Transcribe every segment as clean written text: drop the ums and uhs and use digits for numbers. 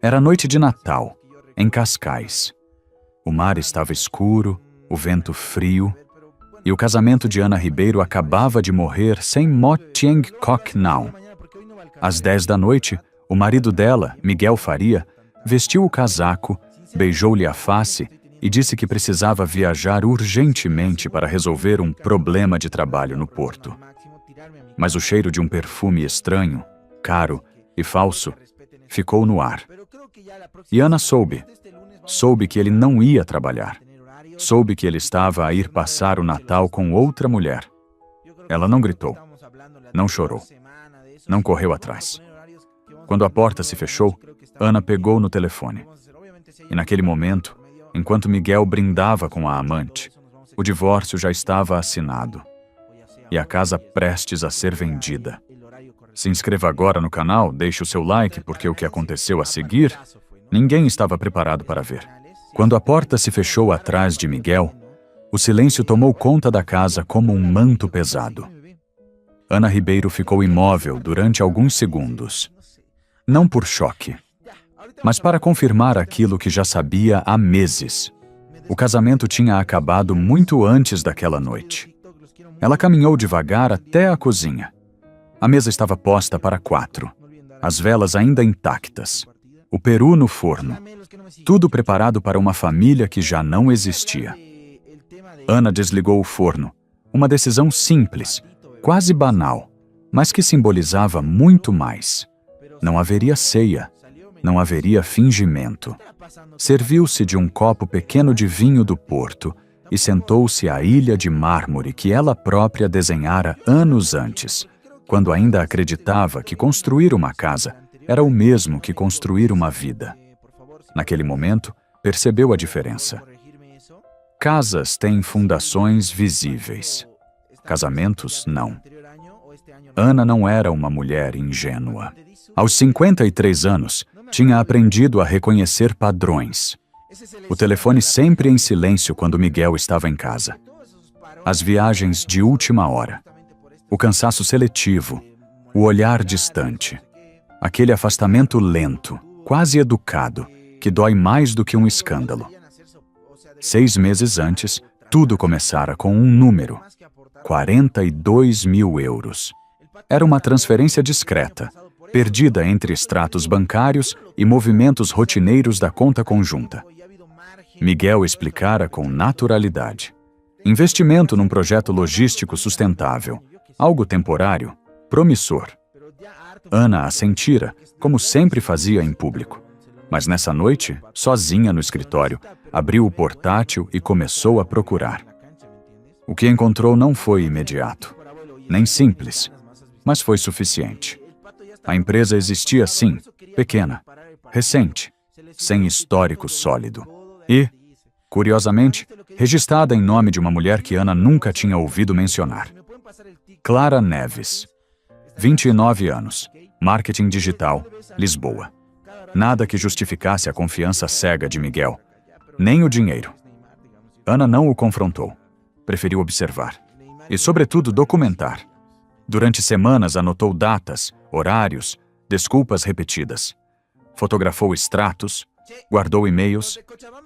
Era noite de Natal, em Cascais. O mar estava escuro, o vento frio, e o casamento de Ana Ribeiro acabava de morrer sem Mo Tieng Kok Nau. Às 10 da noite, o marido dela, Miguel Faria, vestiu o casaco, beijou-lhe a face e disse que precisava viajar urgentemente para resolver um problema de trabalho no porto. Mas o cheiro de um perfume estranho, caro e falso, ficou no ar. E Ana soube que ele não ia trabalhar. Soube que ele estava a ir passar o Natal com outra mulher. Ela não gritou, não chorou, não correu atrás. Quando a porta se fechou, Ana pegou no telefone. E naquele momento, enquanto Miguel brindava com a amante, o divórcio já estava assinado. E a casa prestes a ser vendida. Se inscreva agora no canal, deixe o seu like, porque o que aconteceu a seguir, ninguém estava preparado para ver. Quando a porta se fechou atrás de Miguel, o silêncio tomou conta da casa como um manto pesado. Ana Ribeiro ficou imóvel durante alguns segundos. Não por choque, mas para confirmar aquilo que já sabia há meses. O casamento tinha acabado muito antes daquela noite. Ela caminhou devagar até a cozinha. A mesa estava posta para 4, as velas ainda intactas, o peru no forno, tudo preparado para uma família que já não existia. Ana desligou o forno, uma decisão simples, quase banal, mas que simbolizava muito mais. Não haveria ceia, não haveria fingimento. Serviu-se de um copo pequeno de vinho do Porto e sentou-se à ilha de mármore que ela própria desenhara anos antes, quando ainda acreditava que construir uma casa era o mesmo que construir uma vida. Naquele momento, percebeu a diferença. Casas têm fundações visíveis. Casamentos, não. Ana não era uma mulher ingênua. Aos 53 anos, tinha aprendido a reconhecer padrões. O telefone sempre em silêncio quando Miguel estava em casa. As viagens de última hora. O cansaço seletivo. O olhar distante. Aquele afastamento lento, quase educado, que dói mais do que um escândalo. 6 meses antes, tudo começara com um número. 42 mil euros. Era uma transferência discreta, perdida entre extratos bancários e movimentos rotineiros da conta conjunta. Miguel explicara com naturalidade. Investimento num projeto logístico sustentável, algo temporário, promissor. Ana assentira, como sempre fazia em público. Mas nessa noite, sozinha no escritório, abriu o portátil e começou a procurar. O que encontrou não foi imediato, nem simples, mas foi suficiente. A empresa existia sim, pequena, recente, sem histórico sólido. E, curiosamente, registrada em nome de uma mulher que Ana nunca tinha ouvido mencionar. Clara Neves. 29 anos. Marketing digital, Lisboa. Nada que justificasse a confiança cega de Miguel. Nem o dinheiro. Ana não o confrontou. Preferiu observar. E, sobretudo, documentar. Durante semanas anotou datas, horários, desculpas repetidas. Fotografou extratos, guardou e-mails,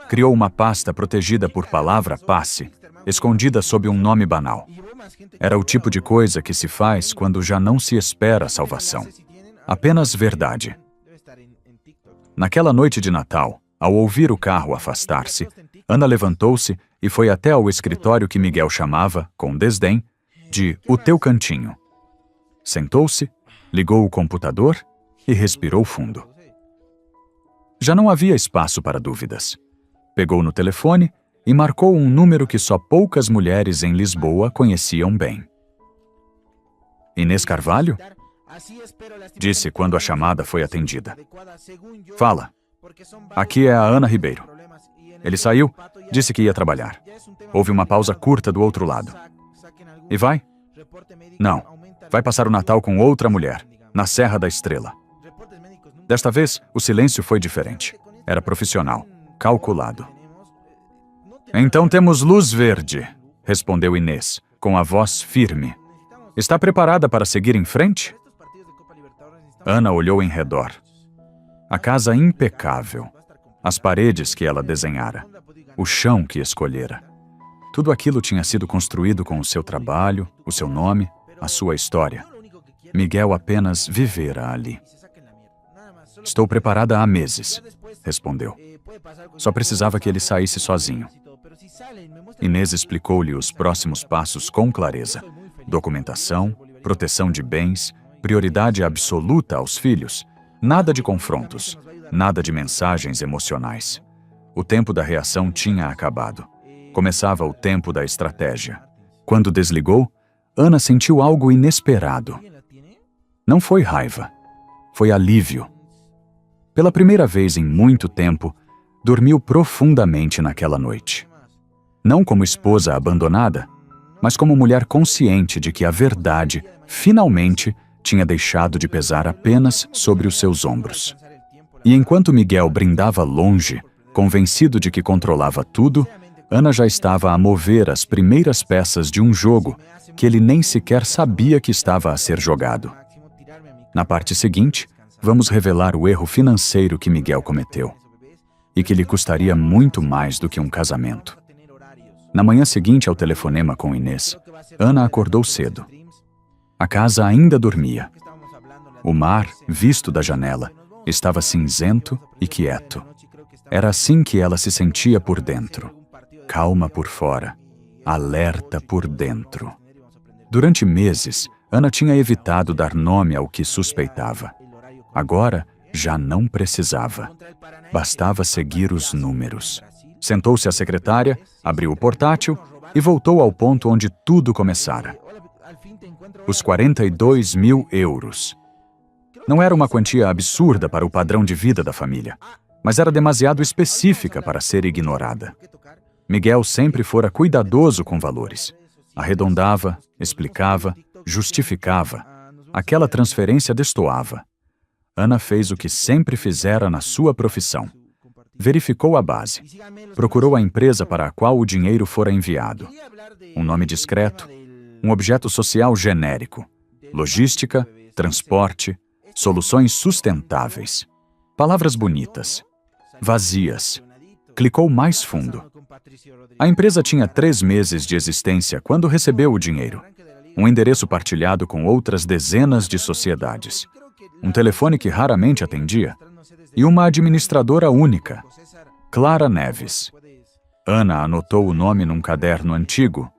criou uma pasta protegida por palavra passe, escondida sob um nome banal. Era o tipo de coisa que se faz quando já não se espera salvação. Apenas verdade. Naquela noite de Natal, ao ouvir o carro afastar-se, Ana levantou-se e foi até ao escritório que Miguel chamava, com desdém, de o teu cantinho. Sentou-se, ligou o computador e respirou fundo. Já não havia espaço para dúvidas. Pegou no telefone e marcou um número que só poucas mulheres em Lisboa conheciam bem. Inês Carvalho? Disse quando a chamada foi atendida. Fala. Aqui é a Ana Ribeiro. Ele saiu, disse que ia trabalhar. Houve uma pausa curta do outro lado. E vai? Não. Vai passar o Natal com outra mulher, na Serra da Estrela. Desta vez, o silêncio foi diferente. Era profissional, calculado. Então temos luz verde, respondeu Inês, com a voz firme. Está preparada para seguir em frente? Ana olhou em redor. A casa impecável, as paredes que ela desenhara, o chão que escolhera. Tudo aquilo tinha sido construído com o seu trabalho, o seu nome, a sua história. Miguel apenas vivera ali. Estou preparada há meses, respondeu. Só precisava que ele saísse sozinho. Inês explicou-lhe os próximos passos com clareza. Documentação, proteção de bens, prioridade absoluta aos filhos. Nada de confrontos, nada de mensagens emocionais. O tempo da reação tinha acabado. Começava o tempo da estratégia. Quando desligou, Ana sentiu algo inesperado. Não foi raiva, foi alívio. Pela primeira vez em muito tempo, dormiu profundamente naquela noite. Não como esposa abandonada, mas como mulher consciente de que a verdade, finalmente, tinha deixado de pesar apenas sobre os seus ombros. E enquanto Miguel brindava longe, convencido de que controlava tudo, Ana já estava a mover as primeiras peças de um jogo que ele nem sequer sabia que estava a ser jogado. Na parte seguinte, vamos revelar o erro financeiro que Miguel cometeu e que lhe custaria muito mais do que um casamento. Na manhã seguinte ao telefonema com Inês, Ana acordou cedo. A casa ainda dormia. O mar, visto da janela, estava cinzento e quieto. Era assim que ela se sentia por dentro. Calma por fora, alerta por dentro. Durante meses, Ana tinha evitado dar nome ao que suspeitava. Agora, já não precisava. Bastava seguir os números. Sentou-se à secretária, abriu o portátil e voltou ao ponto onde tudo começara. Os 42 mil euros. Não era uma quantia absurda para o padrão de vida da família, mas era demasiado específica para ser ignorada. Miguel sempre fora cuidadoso com valores. Arredondava, explicava, justificava. Aquela transferência destoava. Ana fez o que sempre fizera na sua profissão. Verificou a base. Procurou a empresa para a qual o dinheiro fora enviado. Um nome discreto, um objeto social genérico. Logística, transporte, soluções sustentáveis. Palavras bonitas. Vazias. Clicou mais fundo. A empresa tinha 3 meses de existência quando recebeu o dinheiro. Um endereço partilhado com outras dezenas de sociedades. Um telefone que raramente atendia. E uma administradora única, Clara Neves. Ana anotou o nome num caderno antigo,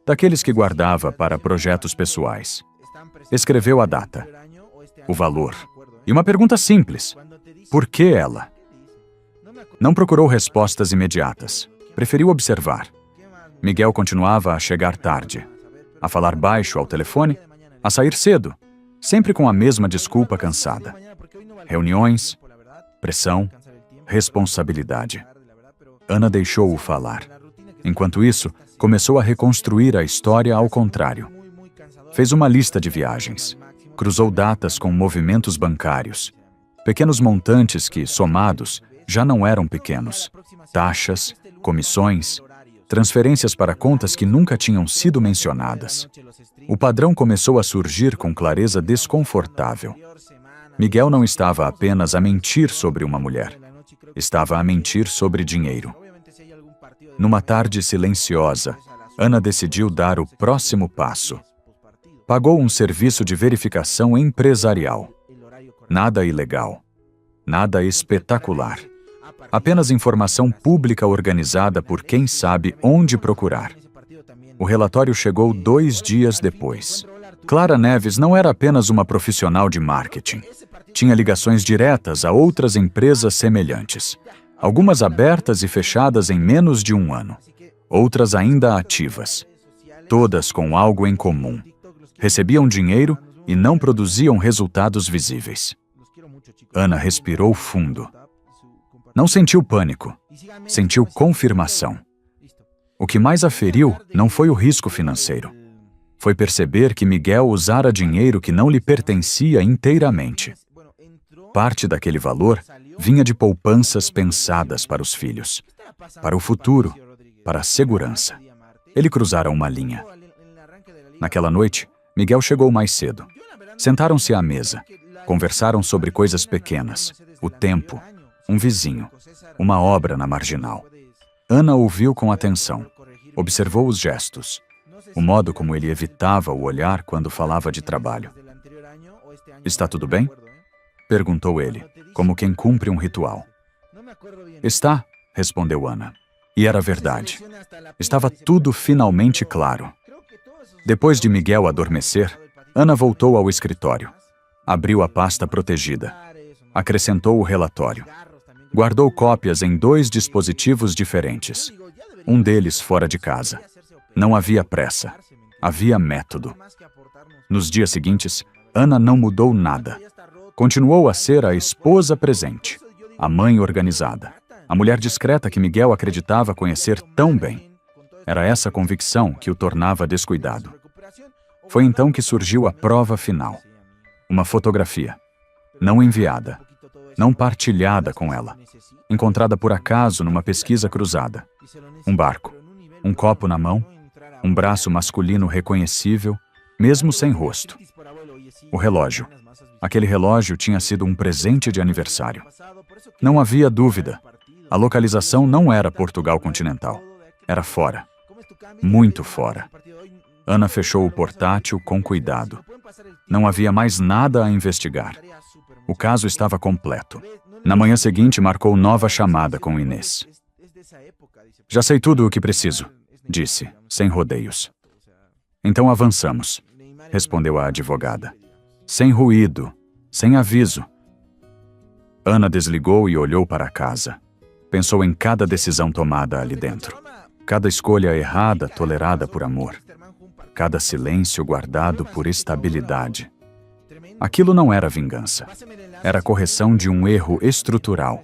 daqueles que guardava para projetos pessoais. Escreveu a data, o valor e uma pergunta simples: por que ela? Não procurou respostas imediatas. Preferiu observar. Miguel continuava a chegar tarde, a falar baixo ao telefone, a sair cedo, sempre com a mesma desculpa cansada. Reuniões, pressão, responsabilidade. Ana deixou-o falar. Enquanto isso, começou a reconstruir a história ao contrário. Fez uma lista de viagens. Cruzou datas com movimentos bancários. Pequenos montantes que, somados, já não eram pequenos. Taxas, comissões, transferências para contas que nunca tinham sido mencionadas. O padrão começou a surgir com clareza desconfortável. Miguel não estava apenas a mentir sobre uma mulher. Estava a mentir sobre dinheiro. Numa tarde silenciosa, Ana decidiu dar o próximo passo. Pagou um serviço de verificação empresarial. Nada ilegal. Nada espetacular. Apenas informação pública organizada por quem sabe onde procurar. O relatório chegou 2 dias depois. Clara Neves não era apenas uma profissional de marketing. Tinha ligações diretas a outras empresas semelhantes. Algumas abertas e fechadas em menos de 1 ano. Outras ainda ativas. Todas com algo em comum. Recebiam dinheiro e não produziam resultados visíveis. Ana respirou fundo. Não sentiu pânico. Sentiu confirmação. O que mais a feriu não foi o risco financeiro. Foi perceber que Miguel usara dinheiro que não lhe pertencia inteiramente. Parte daquele valor vinha de poupanças pensadas para os filhos, para o futuro, para a segurança. Ele cruzara uma linha. Naquela noite, Miguel chegou mais cedo. Sentaram-se à mesa. Conversaram sobre coisas pequenas, o tempo, um vizinho, uma obra na marginal. Ana ouviu com atenção, observou os gestos, o modo como ele evitava o olhar quando falava de trabalho. Está tudo bem? Perguntou ele, como quem cumpre um ritual. Está, respondeu Ana. E era verdade. Estava tudo finalmente claro. Depois de Miguel adormecer, Ana voltou ao escritório. Abriu a pasta protegida. Acrescentou o relatório. Guardou cópias em 2 dispositivos diferentes. Um deles fora de casa. Não havia pressa. Havia método. Nos dias seguintes, Ana não mudou nada. Continuou a ser a esposa presente, a mãe organizada, a mulher discreta que Miguel acreditava conhecer tão bem. Era essa convicção que o tornava descuidado. Foi então que surgiu a prova final. Uma fotografia, não enviada, não partilhada com ela, encontrada por acaso numa pesquisa cruzada. Um barco, um copo na mão, um braço masculino reconhecível, mesmo sem rosto. O relógio. Aquele relógio tinha sido um presente de aniversário. Não havia dúvida. A localização não era Portugal continental. Era fora. Muito fora. Ana fechou o portátil com cuidado. Não havia mais nada a investigar. O caso estava completo. Na manhã seguinte, marcou nova chamada com Inês. Já sei tudo o que preciso, disse, sem rodeios. Então avançamos, respondeu a advogada. Sem ruído, sem aviso. Ana desligou e olhou para a casa. Pensou em cada decisão tomada ali dentro. Cada escolha errada tolerada por amor. Cada silêncio guardado por estabilidade. Aquilo não era vingança. Era a correção de um erro estrutural.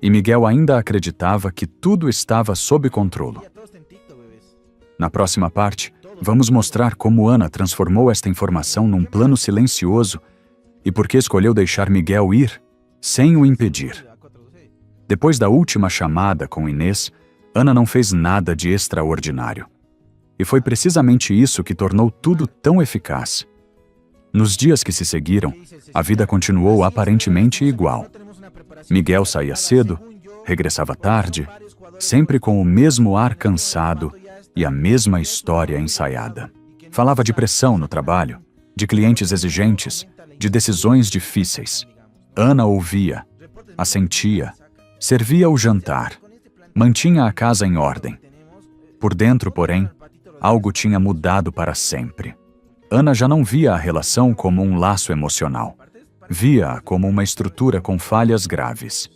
E Miguel ainda acreditava que tudo estava sob controle. Na próxima parte, vamos mostrar como Ana transformou esta informação num plano silencioso e por que escolheu deixar Miguel ir sem o impedir. Depois da última chamada com Inês, Ana não fez nada de extraordinário. E foi precisamente isso que tornou tudo tão eficaz. Nos dias que se seguiram, a vida continuou aparentemente igual. Miguel saía cedo, regressava tarde, sempre com o mesmo ar cansado e a mesma história ensaiada. Falava de pressão no trabalho, de clientes exigentes, de decisões difíceis. Ana ouvia, assentia, servia o jantar, mantinha a casa em ordem. Por dentro, porém, algo tinha mudado para sempre. Ana já não via a relação como um laço emocional. Via-a como uma estrutura com falhas graves.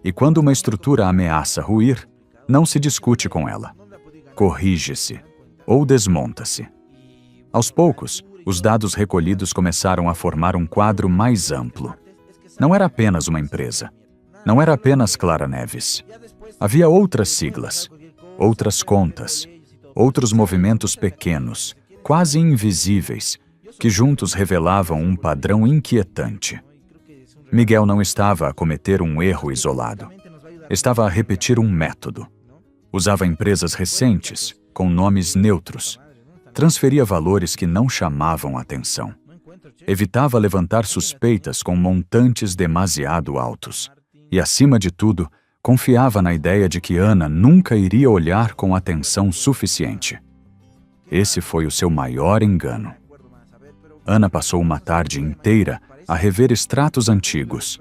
E quando uma estrutura ameaça ruir, não se discute com ela. Corrige-se ou desmonta-se. Aos poucos, os dados recolhidos começaram a formar um quadro mais amplo. Não era apenas uma empresa. Não era apenas Clara Neves. Havia outras siglas, outras contas, outros movimentos pequenos, quase invisíveis, que juntos revelavam um padrão inquietante. Miguel não estava a cometer um erro isolado. Estava a repetir um método. Usava empresas recentes, com nomes neutros. Transferia valores que não chamavam atenção. Evitava levantar suspeitas com montantes demasiado altos. E, acima de tudo, confiava na ideia de que Ana nunca iria olhar com atenção suficiente. Esse foi o seu maior engano. Ana passou uma tarde inteira a rever extratos antigos,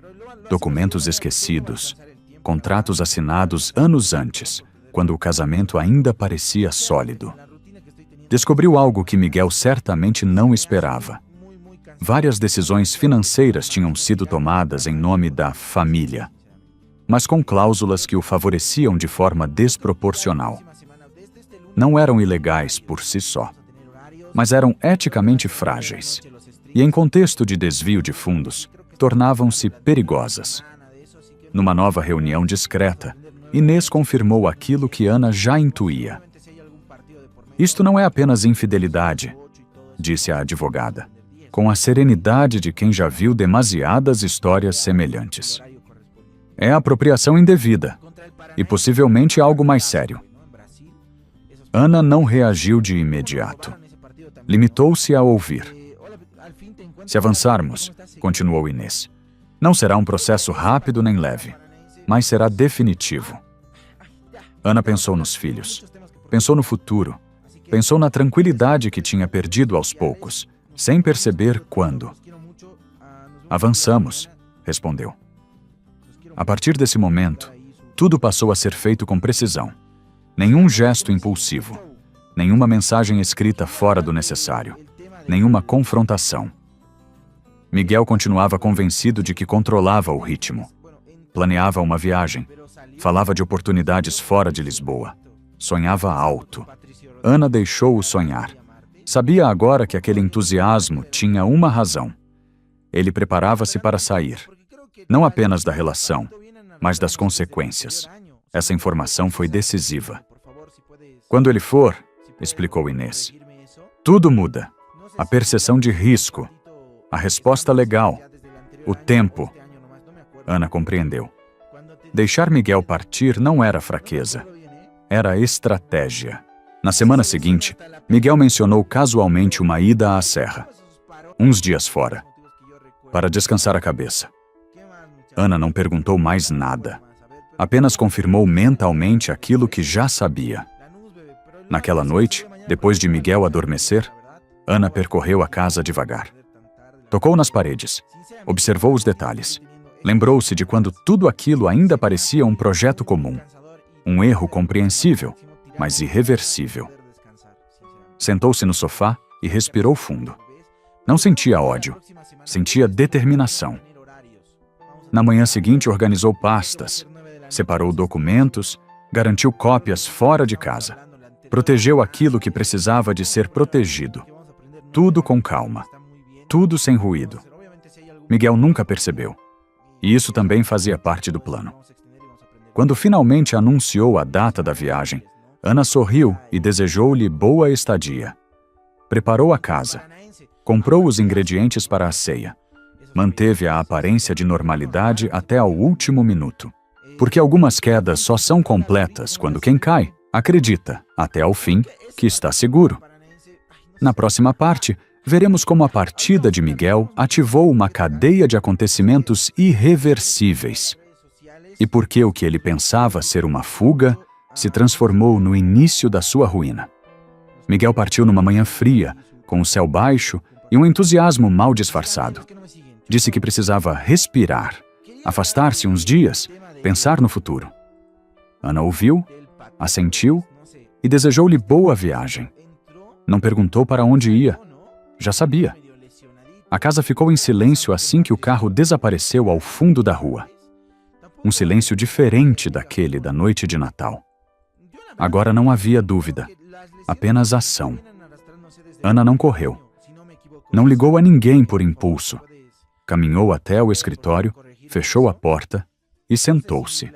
documentos esquecidos, contratos assinados anos antes, quando o casamento ainda parecia sólido. Descobriu algo que Miguel certamente não esperava. Várias decisões financeiras tinham sido tomadas em nome da família, mas com cláusulas que o favoreciam de forma desproporcional. Não eram ilegais por si só, mas eram eticamente frágeis e, em contexto de desvio de fundos, tornavam-se perigosas. Numa nova reunião discreta, Inês confirmou aquilo que Ana já intuía. Isto não é apenas infidelidade, disse a advogada, com a serenidade de quem já viu demasiadas histórias semelhantes. É apropriação indevida, e possivelmente algo mais sério. Ana não reagiu de imediato. Limitou-se a ouvir. Se avançarmos, continuou Inês, não será um processo rápido nem leve, mas será definitivo. Ana pensou nos filhos, pensou no futuro, pensou na tranquilidade que tinha perdido aos poucos, sem perceber quando. Avançamos, respondeu. A partir desse momento, tudo passou a ser feito com precisão. Nenhum gesto impulsivo, nenhuma mensagem escrita fora do necessário, nenhuma confrontação. Miguel continuava convencido de que controlava o ritmo. Planeava uma viagem, falava de oportunidades fora de Lisboa. Sonhava alto. Ana deixou-o sonhar. Sabia agora que aquele entusiasmo tinha uma razão. Ele preparava-se para sair, não apenas da relação, mas das consequências. Essa informação foi decisiva. Quando ele for, explicou Inês, tudo muda. A percepção de risco, a resposta legal, o tempo. Ana compreendeu. Deixar Miguel partir não era fraqueza, era estratégia. Na semana seguinte, Miguel mencionou casualmente uma ida à serra, uns dias fora, para descansar a cabeça. Ana não perguntou mais nada, apenas confirmou mentalmente aquilo que já sabia. Naquela noite, depois de Miguel adormecer, Ana percorreu a casa devagar. Tocou nas paredes, observou os detalhes. Lembrou-se de quando tudo aquilo ainda parecia um projeto comum. Um erro compreensível, mas irreversível. Sentou-se no sofá e respirou fundo. Não sentia ódio, sentia determinação. Na manhã seguinte organizou pastas, separou documentos, garantiu cópias fora de casa. Protegeu aquilo que precisava de ser protegido. Tudo com calma, tudo sem ruído. Miguel nunca percebeu. E isso também fazia parte do plano. Quando finalmente anunciou a data da viagem, Ana sorriu e desejou-lhe boa estadia. Preparou a casa, comprou os ingredientes para a ceia, manteve a aparência de normalidade até ao último minuto. Porque algumas quedas só são completas quando quem cai acredita, até ao fim, que está seguro. Na próxima parte, veremos como a partida de Miguel ativou uma cadeia de acontecimentos irreversíveis. E por que o que ele pensava ser uma fuga se transformou no início da sua ruína. Miguel partiu numa manhã fria, com o céu baixo e um entusiasmo mal disfarçado. Disse que precisava respirar, afastar-se uns dias, pensar no futuro. Ana ouviu, assentiu e desejou-lhe boa viagem. Não perguntou para onde ia. Já sabia. A casa ficou em silêncio assim que o carro desapareceu ao fundo da rua. Um silêncio diferente daquele da noite de Natal. Agora não havia dúvida, apenas ação. Ana não correu. Não ligou a ninguém por impulso. Caminhou até o escritório, fechou a porta e sentou-se.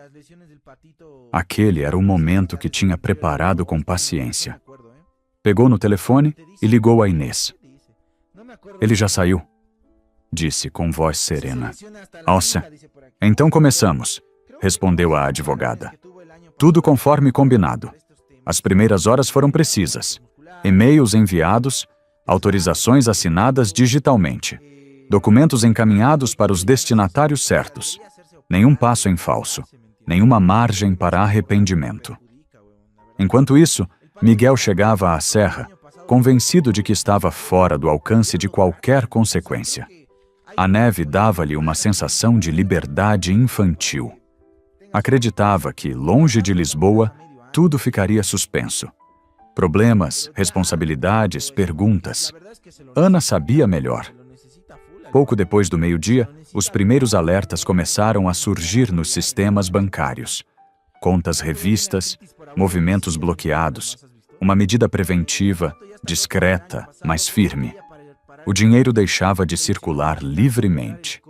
Aquele era o momento que tinha preparado com paciência. Pegou no telefone e ligou a Inês. Ele já saiu, disse com voz serena. Alça, então começamos, respondeu a advogada. Tudo conforme combinado. As primeiras horas foram precisas. E-mails enviados, autorizações assinadas digitalmente, documentos encaminhados para os destinatários certos. Nenhum passo em falso, nenhuma margem para arrependimento. Enquanto isso, Miguel chegava à serra, convencido de que estava fora do alcance de qualquer consequência. A neve dava-lhe uma sensação de liberdade infantil. Acreditava que, longe de Lisboa, tudo ficaria suspenso. Problemas, responsabilidades, perguntas. Ana sabia melhor. Pouco depois do meio-dia, os primeiros alertas começaram a surgir nos sistemas bancários. Contas revistas, movimentos bloqueados, uma medida preventiva, discreta, mas firme. O dinheiro deixava de circular livremente.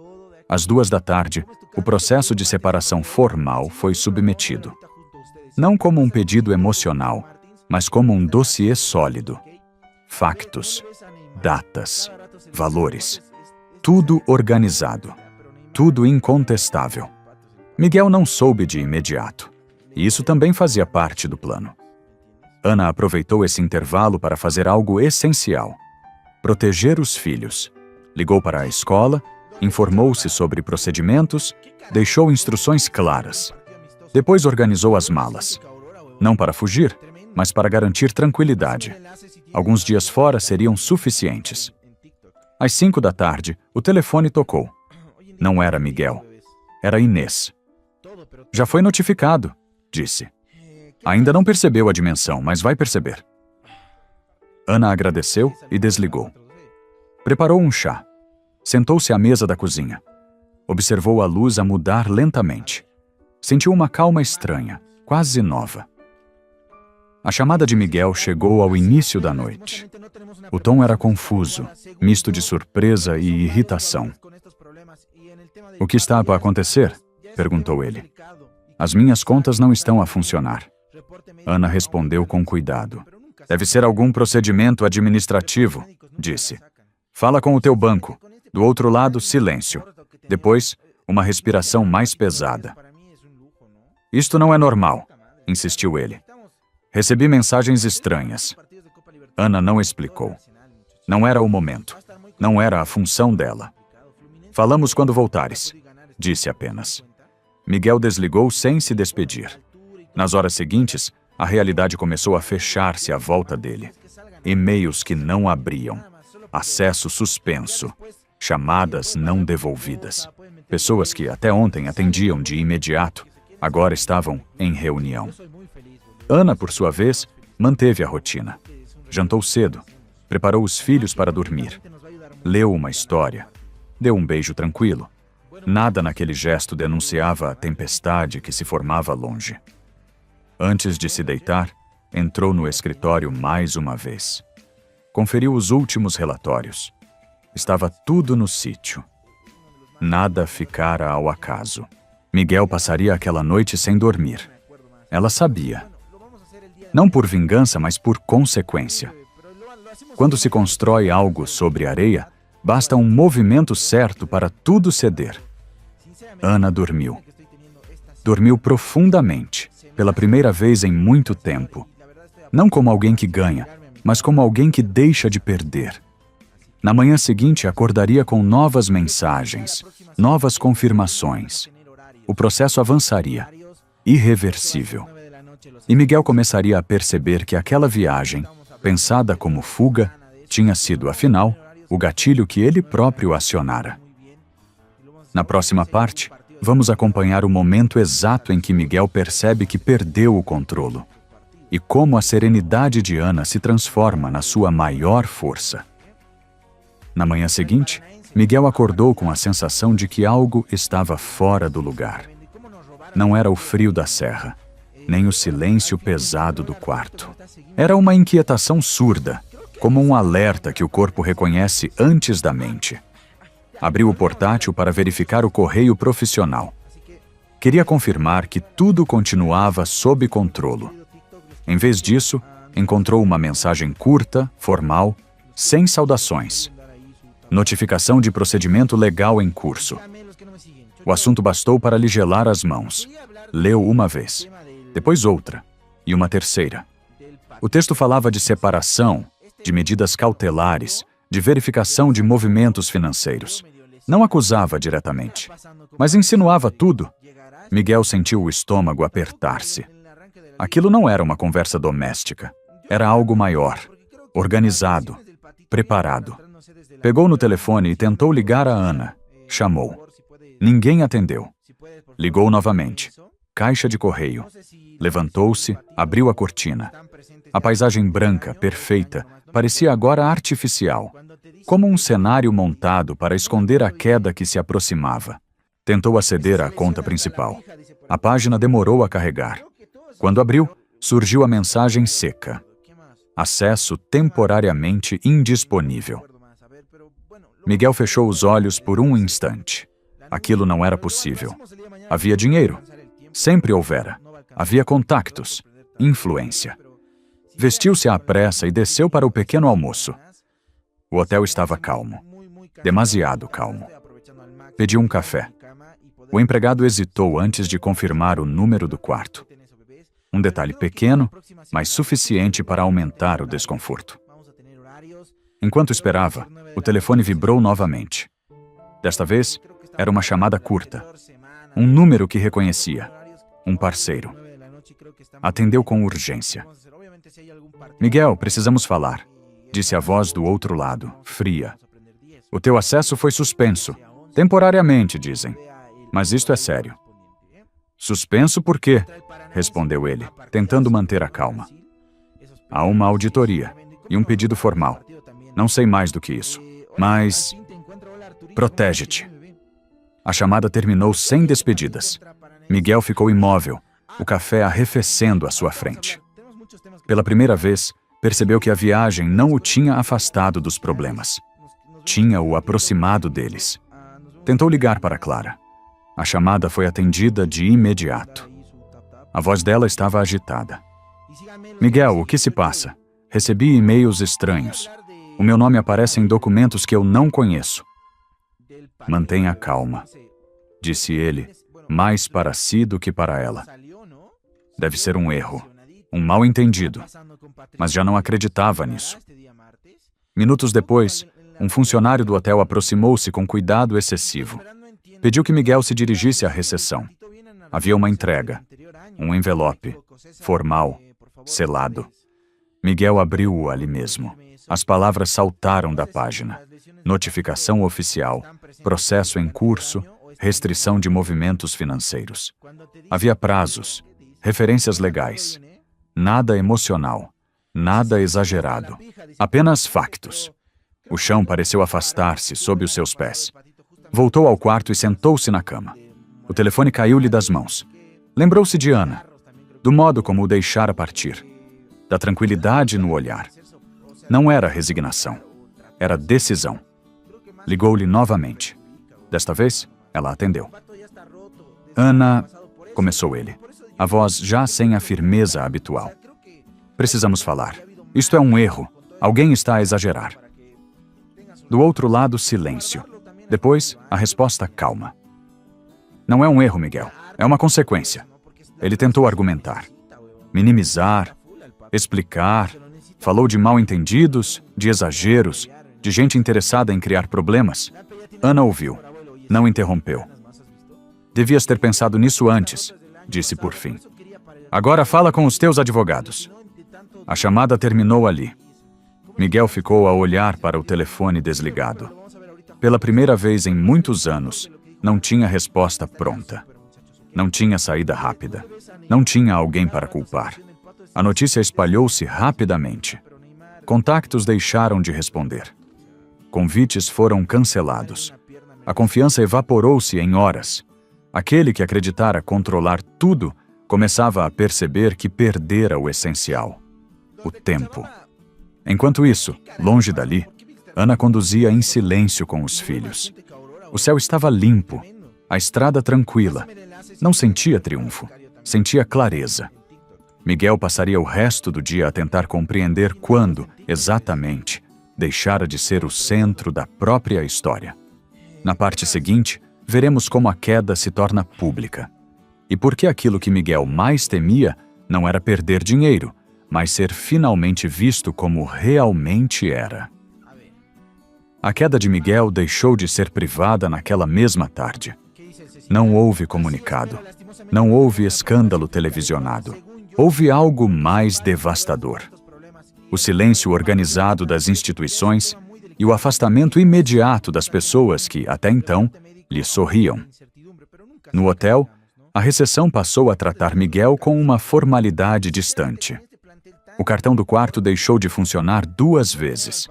Às 14h, o processo de separação formal foi submetido. Não como um pedido emocional, mas como um dossiê sólido. Factos, datas, valores. Tudo organizado. Tudo incontestável. Miguel não soube de imediato. E isso também fazia parte do plano. Ana aproveitou esse intervalo para fazer algo essencial. Proteger os filhos. Ligou para a escola, informou-se sobre procedimentos, deixou instruções claras. Depois organizou as malas. Não para fugir, mas para garantir tranquilidade. Alguns dias fora seriam suficientes. Às 5 da tarde, o telefone tocou. Não era Miguel. Era Inês. Já foi notificado, disse. Ainda não percebeu a dimensão, mas vai perceber. Ana agradeceu e desligou. Preparou um chá. Sentou-se à mesa da cozinha. Observou a luz a mudar lentamente. Sentiu uma calma estranha, quase nova. A chamada de Miguel chegou ao início da noite. O tom era confuso, misto de surpresa e irritação. O que estava a acontecer? Perguntou ele. As minhas contas não estão a funcionar. Ana respondeu com cuidado. Deve ser algum procedimento administrativo, disse. Fala com o teu banco. Do outro lado, silêncio. Depois, uma respiração mais pesada. Isto não é normal, insistiu ele. Recebi mensagens estranhas. Ana não explicou. Não era o momento. Não era a função dela. Falamos quando voltares, disse apenas. Miguel desligou sem se despedir. Nas horas seguintes, a realidade começou a fechar-se à volta dele. E-mails que não abriam. Acesso suspenso. Chamadas não devolvidas. Pessoas que até ontem atendiam de imediato, agora estavam em reunião. Ana, por sua vez, manteve a rotina. Jantou cedo, preparou os filhos para dormir. Leu uma história. Deu um beijo tranquilo. Nada naquele gesto denunciava a tempestade que se formava longe. Antes de se deitar, entrou no escritório mais uma vez. Conferiu os últimos relatórios. Estava tudo no sítio. Nada ficara ao acaso. Miguel passaria aquela noite sem dormir. Ela sabia. Não por vingança, mas por consequência. Quando se constrói algo sobre areia, basta um movimento certo para tudo ceder. Ana dormiu. Dormiu profundamente, pela primeira vez em muito tempo. Não como alguém que ganha, mas como alguém que deixa de perder. Na manhã seguinte, acordaria com novas mensagens, novas confirmações. O processo avançaria, irreversível. E Miguel começaria a perceber que aquela viagem, pensada como fuga, tinha sido, afinal, o gatilho que ele próprio acionara. Na próxima parte, vamos acompanhar o momento exato em que Miguel percebe que perdeu o controle e como a serenidade de Ana se transforma na sua maior força. Na manhã seguinte, Miguel acordou com a sensação de que algo estava fora do lugar. Não era o frio da serra, nem o silêncio pesado do quarto. Era uma inquietação surda, como um alerta que o corpo reconhece antes da mente. Abriu o portátil para verificar o correio profissional. Queria confirmar que tudo continuava sob controle. Em vez disso, encontrou uma mensagem curta, formal, sem saudações. Notificação de procedimento legal em curso. O assunto bastou para lhe gelar as mãos. Leu uma vez, depois outra, e uma terceira. O texto falava de separação, de medidas cautelares, de verificação de movimentos financeiros. Não acusava diretamente, mas insinuava tudo. Miguel sentiu o estômago apertar-se. Aquilo não era uma conversa doméstica. Era algo maior, organizado, preparado. Pegou no telefone e tentou ligar a Ana. Chamou. Ninguém atendeu. Ligou novamente. Caixa de correio. Levantou-se, abriu a cortina. A paisagem branca, perfeita, parecia agora artificial, como um cenário montado para esconder a queda que se aproximava. Tentou aceder à conta principal. A página demorou a carregar. Quando abriu, surgiu a mensagem seca. Acesso temporariamente indisponível. Miguel fechou os olhos por um instante. Aquilo não era possível. Havia dinheiro. Sempre houvera. Havia contactos. Influência. Vestiu-se à pressa e desceu para o pequeno almoço. O hotel estava calmo. Demasiado calmo. Pediu um café. O empregado hesitou antes de confirmar o número do quarto. Um detalhe pequeno, mas suficiente para aumentar o desconforto. Enquanto esperava, o telefone vibrou novamente. Desta vez, era uma chamada curta. Um número que reconhecia. Um parceiro. Atendeu com urgência. Miguel, precisamos falar, disse a voz do outro lado, fria. O teu acesso foi suspenso. Temporariamente, dizem. Mas isto é sério. Suspenso por quê? Respondeu ele, tentando manter a calma. Há uma auditoria e um pedido formal. Não sei mais do que isso. Mas... protege-te. A chamada terminou sem despedidas. Miguel ficou imóvel, o café arrefecendo à sua frente. Pela primeira vez, percebeu que a viagem não o tinha afastado dos problemas. Tinha-o aproximado deles. Tentou ligar para Clara. A chamada foi atendida de imediato. A voz dela estava agitada. Miguel, o que se passa? Recebi e-mails estranhos. O meu nome aparece em documentos que eu não conheço. Mantenha calma, disse ele, mais para si do que para ela. Deve ser um erro, um mal-entendido, mas já não acreditava nisso. Minutos depois, um funcionário do hotel aproximou-se com cuidado excessivo. Pediu que Miguel se dirigisse à recepção. Havia uma entrega, um envelope, formal, selado. Miguel abriu-o ali mesmo. As palavras saltaram da página. Notificação oficial, processo em curso, restrição de movimentos financeiros. Havia prazos, referências legais. Nada emocional, nada exagerado. Apenas factos. O chão pareceu afastar-se sob os seus pés. Voltou ao quarto e sentou-se na cama. O telefone caiu-lhe das mãos. Lembrou-se de Ana, do modo como o deixara partir, da tranquilidade no olhar. Não era resignação, era decisão. Ligou-lhe novamente. Desta vez, ela atendeu. Ana, começou ele, a voz já sem a firmeza habitual. Precisamos falar. Isto é um erro. Alguém está a exagerar. Do outro lado, silêncio. Depois, a resposta calma. Não é um erro, Miguel. É uma consequência. Ele tentou argumentar, minimizar, explicar, falou de mal-entendidos, de exageros, de gente interessada em criar problemas. Ana ouviu, não interrompeu. Devias ter pensado nisso antes, disse por fim. Agora fala com os teus advogados. A chamada terminou ali. Miguel ficou a olhar para o telefone desligado. Pela primeira vez em muitos anos, não tinha resposta pronta. Não tinha saída rápida. Não tinha alguém para culpar. A notícia espalhou-se rapidamente. Contactos deixaram de responder. Convites foram cancelados. A confiança evaporou-se em horas. Aquele que acreditara controlar tudo começava a perceber que perdera o essencial: o tempo. Enquanto isso, longe dali, Ana conduzia em silêncio com os filhos. O céu estava limpo, a estrada tranquila. Não sentia triunfo, sentia clareza. Miguel passaria o resto do dia a tentar compreender quando, exatamente, deixara de ser o centro da própria história. Na parte seguinte, veremos como a queda se torna pública. E por que aquilo que Miguel mais temia não era perder dinheiro, mas ser finalmente visto como realmente era. A queda de Miguel deixou de ser privada naquela mesma tarde. Não houve comunicado. Não houve escândalo televisionado. Houve algo mais devastador. O silêncio organizado das instituições e o afastamento imediato das pessoas que, até então, lhe sorriam. No hotel, a recepção passou a tratar Miguel com uma formalidade distante. O cartão do quarto deixou de funcionar 2 vezes.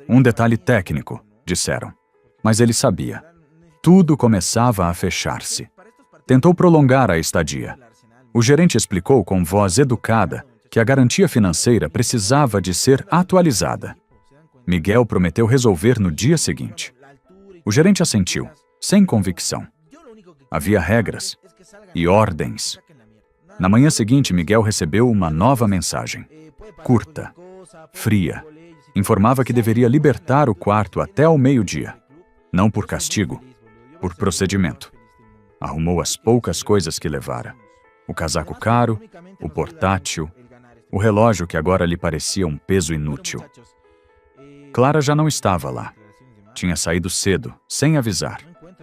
Um detalhe técnico, disseram. Mas ele sabia. Tudo começava a fechar-se. Tentou prolongar a estadia. O gerente explicou com voz educada que a garantia financeira precisava de ser atualizada. Miguel prometeu resolver no dia seguinte. O gerente assentiu, sem convicção. Havia regras e ordens. Na manhã seguinte, Miguel recebeu uma nova mensagem. Curta, fria. Informava que deveria libertar o quarto até ao meio-dia. Não por castigo, por procedimento. Arrumou as poucas coisas que levara. O casaco caro, o portátil, o relógio que agora lhe parecia um peso inútil. Clara já não estava lá. Tinha saído cedo, sem avisar.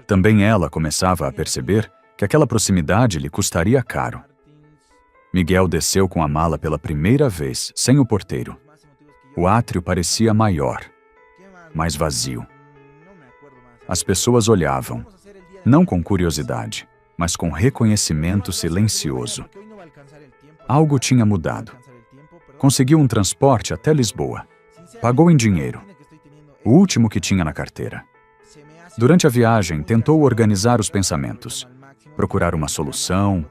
Também ela começava a perceber que aquela proximidade lhe custaria caro. Miguel desceu com a mala pela primeira vez, sem o porteiro. O átrio parecia maior, mais vazio. As pessoas olhavam, não com curiosidade, mas com reconhecimento silencioso. Algo tinha mudado. Conseguiu um transporte até Lisboa. Pagou em dinheiro, o último que tinha na carteira. Durante a viagem, tentou organizar os pensamentos, procurar uma solução,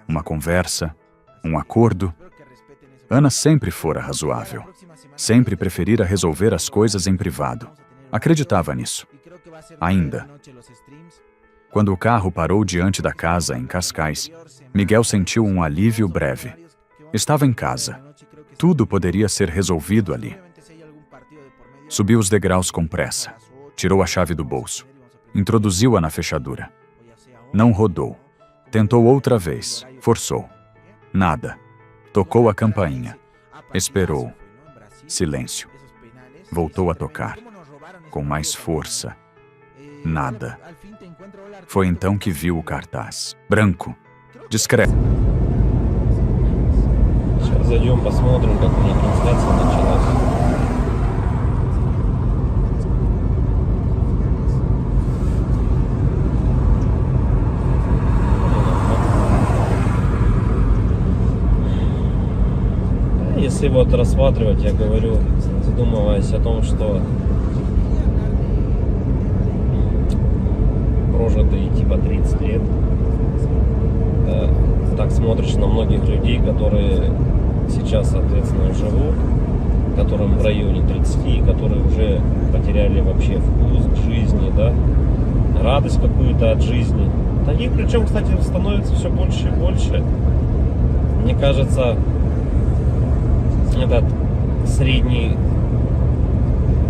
uma conversa, um acordo. Ana sempre fora razoável. Sempre preferira resolver as coisas em privado. Acreditava nisso. Ainda. Quando o carro parou diante da casa em Cascais, Miguel sentiu um alívio breve. Estava em casa. Tudo poderia ser resolvido ali. Subiu os degraus com pressa. Tirou a chave do bolso. Introduziu-a na fechadura. Não rodou. Tentou outra vez. Forçou. Nada. Tocou a campainha. Esperou. Silêncio. Voltou a tocar. Com mais força. Nada. Foi então que viu o cartaz. Branco. Discreto. Сейчас зайдем, посмотрим, как у них трансляция началась. Если вот рассматривать, я говорю, задумываясь о том, что прожитые типа 30 лет, так смотришь на многих людей, которые сейчас, соответственно, живут, которым в районе 30, которые уже потеряли вообще вкус к жизни, да, радость какую-то от жизни. Таких, причем, кстати, становится все больше и больше. Мне кажется, этот средний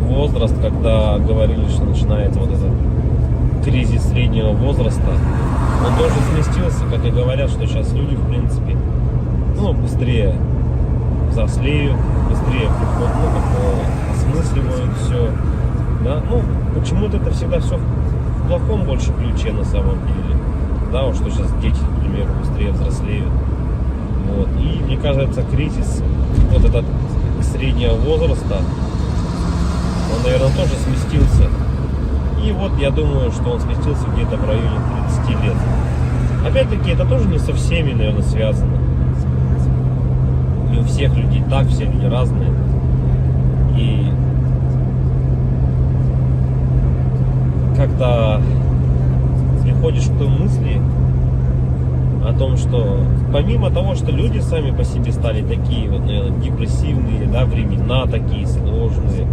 возраст, когда говорили, что начинается вот этот кризис среднего возраста, он тоже сместился, как и говорят, что сейчас люди, в принципе, быстрее взрослеют, быстрее осмысливают все, да, почему-то это всегда все в плохом больше ключе на самом деле, да, вот что сейчас дети, к примеру, быстрее взрослеют, вот, и мне кажется, кризис вот этот среднего возраста, он, наверное, тоже сместился. И вот я думаю, что он сместился где-то в районе 30 лет. Опять-таки, это тоже не со всеми, наверное, связано. Не у всех людей так, все люди разные. И когда приходишь к той мысли о том, что помимо того, что люди сами по себе стали такие вот, наверное, депрессивные, да, времена такие сложные,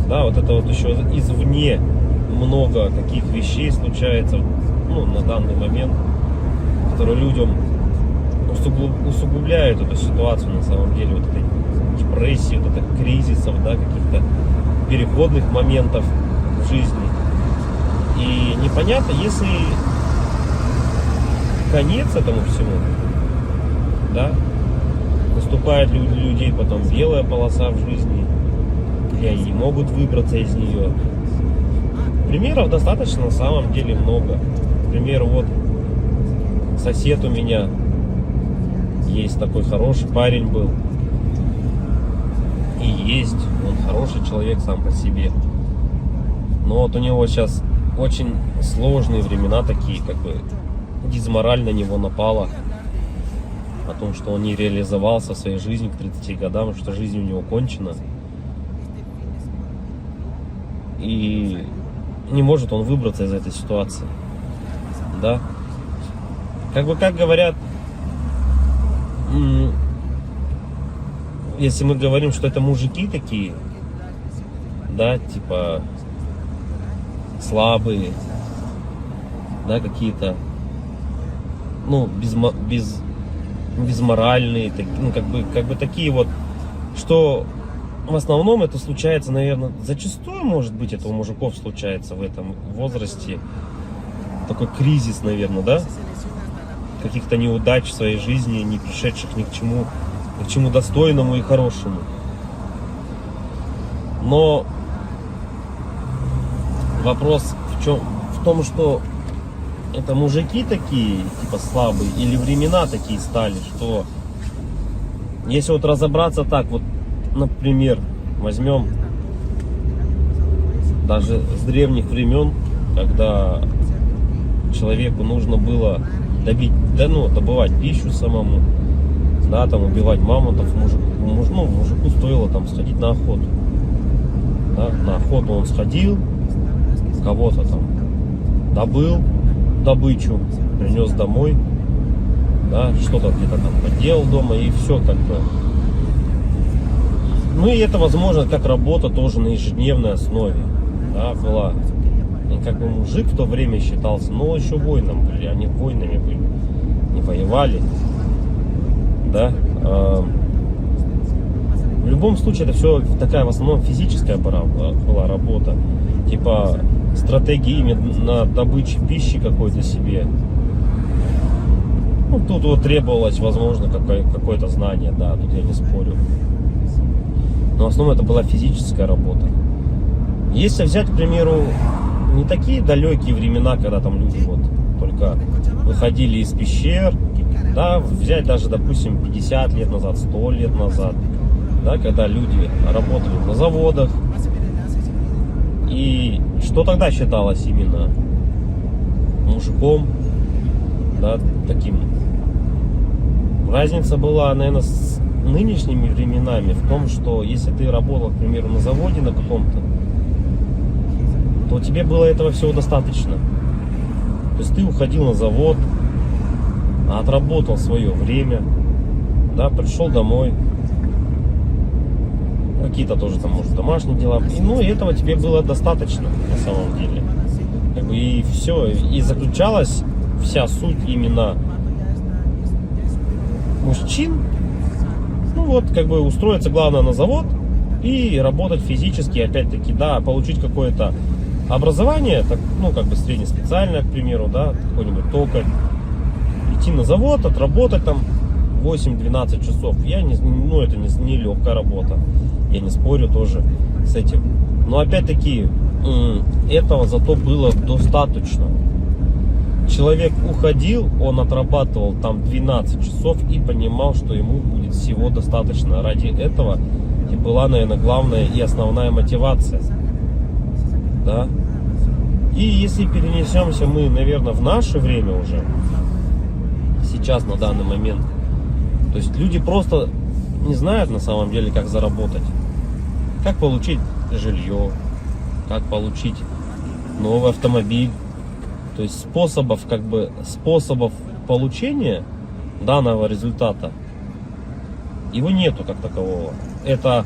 да, вот это вот еще извне много каких вещей случается, на данный момент, которые людям усугубляют эту ситуацию на самом деле, вот этой депрессии, вот этих кризисов, да, каких-то переходных моментов в жизни. И непонятно, если конец этому всему, да, наступает у людей потом белая полоса в жизни, и они не могут выбраться из нее. Примеров достаточно на самом деле много. К примеру, вот сосед у меня есть такой хороший парень был. И есть, он хороший человек сам по себе. Но вот у него сейчас очень сложные времена такие, как бы дизмораль на него напала. О том, что он не реализовался в своей жизни к 30 годам, что жизнь у него кончена. И не может он выбраться из этой ситуации. Да? Как говорят, если мы говорим, что это мужики такие, да, типа слабые, да, какие-то, безморальные, как бы такие вот, что в основном это случается, наверное, зачастую, может быть, это у мужиков случается в этом возрасте, такой кризис, наверное, да, каких-то неудач в своей жизни, не пришедших ни к чему достойному и хорошему. Но вопрос в том, что это мужики такие, типа слабые, или времена такие стали, что если вот разобраться так, вот, например, возьмем даже с древних времен, когда человеку нужно было добывать пищу самому, да, там убивать мамонтов, мужику стоило там сходить на охоту. Да, на охоту он сходил, кого-то там добыл добычу, принес домой, да, что-то где-то там поделал дома, и все как бы. Ну и это, возможно, как работа тоже на ежедневной основе, да, была. И как бы мужик в то время считался, но еще воином были, они воинами были, не воевали, да. В любом случае это все такая в основном физическая была работа, типа стратегии именно добычи пищи какой-то себе. Ну, тут вот требовалось, возможно, какое-то знание, да, тут я не спорю. Но в основном это была физическая работа. Если взять, к примеру, не такие далекие времена, когда там люди вот только выходили из пещер, да, взять даже, допустим, 50 лет назад, 100 лет назад, да, когда люди работали на заводах, и что тогда считалось именно мужиком, да, таким. Разница была, наверное, с нынешними временами в том, что если ты работал, к примеру, на заводе на каком-то, то тебе было этого всего достаточно. То есть ты уходил на завод, отработал свое время, да, пришел домой, какие-то тоже там, может, домашние дела, и этого тебе было достаточно на самом деле. Как бы и все, и заключалась вся суть именно мужчин. Ну вот, как бы устроиться главное на завод и работать физически, опять-таки, да, получить какое-то образование, так, ну, как бы среднеспециальное, к примеру, да, какой-нибудь токарь, идти на завод, отработать там 8-12 часов. Это не легкая работа, я не спорю тоже с этим. Но опять-таки, этого зато было достаточно. Человек уходил, он отрабатывал там 12 часов и понимал, что ему будет всего достаточно. Ради этого и была, наверное, главная и основная мотивация. Да? И если перенесемся мы, наверное, в наше время уже, сейчас, на данный момент, то есть люди просто не знают на самом деле, как заработать, как получить жилье, как получить новый автомобиль. То есть способов получения данного результата его нету как такового. Это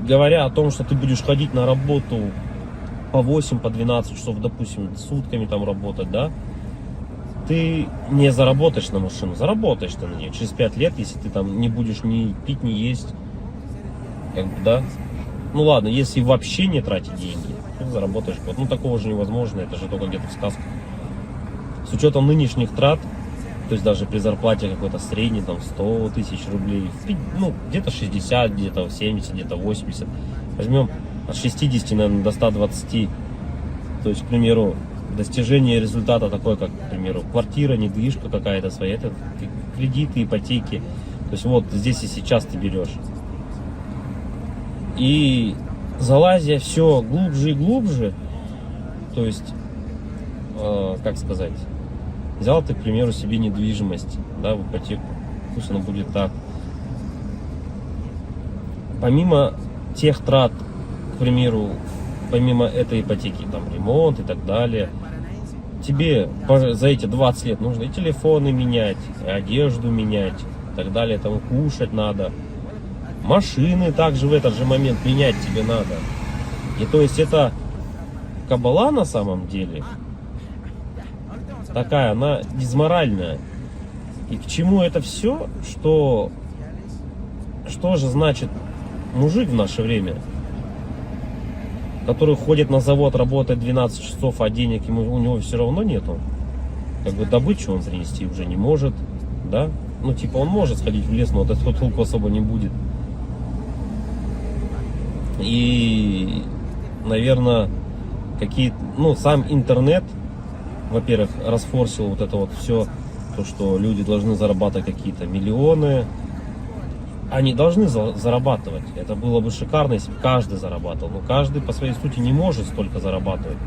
говоря о том, что ты будешь ходить на работу по 8, по 12 часов, допустим, сутками там работать, да, ты не заработаешь на машину, заработаешь ты на нее через 5 лет, если ты там не будешь ни пить, ни есть, как бы, да. Ну ладно, если вообще не тратить деньги, ты заработаешь год. Ну такого же невозможно, это же только где-то в сказках. С учетом нынешних трат, то есть даже при зарплате какой-то средней, там 100 тысяч рублей, ну где-то 60, где-то 70, где-то 80. Возьмем от 60, наверное, до 120. То есть, к примеру, достижение результата такой, как, к примеру, квартира, недвижка какая-то своя, это кредиты, ипотеки. То есть вот здесь и сейчас ты берешь. И залазя все глубже и глубже, то есть, как сказать, взял ты, к примеру, себе недвижимость, да, в ипотеку, пусть она будет так. Помимо тех трат, к примеру, помимо этой ипотеки, там, ремонт и так далее, тебе за эти 20 лет нужно и телефоны менять, и одежду менять, и так далее, там, кушать надо. Машины также в этот же момент менять тебе надо. И то есть это кабала на самом деле такая, она дизморальная. И к чему это все? Что же значит мужик в наше время, который ходит на завод, работает 12 часов, а денег у него все равно нету? Как бы добычу он принести уже не может, да? Ну типа он может сходить в лес, но от этого толку особо не будет. И, наверное, какие, ну, сам интернет, во-первых, расфорсил вот это вот все, то, что люди должны зарабатывать какие-то миллионы. Они должны зарабатывать. Это было бы шикарно, если бы каждый зарабатывал. Но каждый по своей сути не может столько зарабатывать,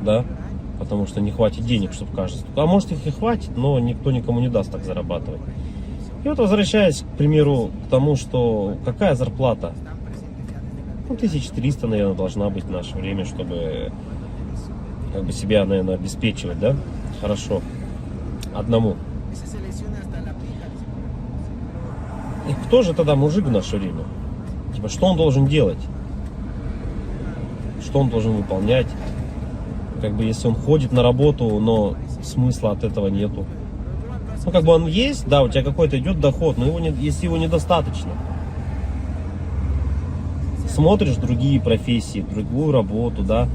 да, потому что не хватит денег, чтобы каждый. А может их и хватит, но никто никому не даст так зарабатывать. И вот возвращаясь, к примеру, к тому, что какая зарплата? Ну, 1300, наверное, должна быть в наше время, чтобы как бы себя, наверное, обеспечивать, да? Хорошо. Одному. И кто же тогда мужик в наше время? Типа, что он должен делать? Что он должен выполнять? Как бы, если он ходит на работу, но смысла от этого нету. Ну, как бы он есть, да, у тебя какой-то идет доход, но если его недостаточно. Смотришь другие профессии, другую работу, да,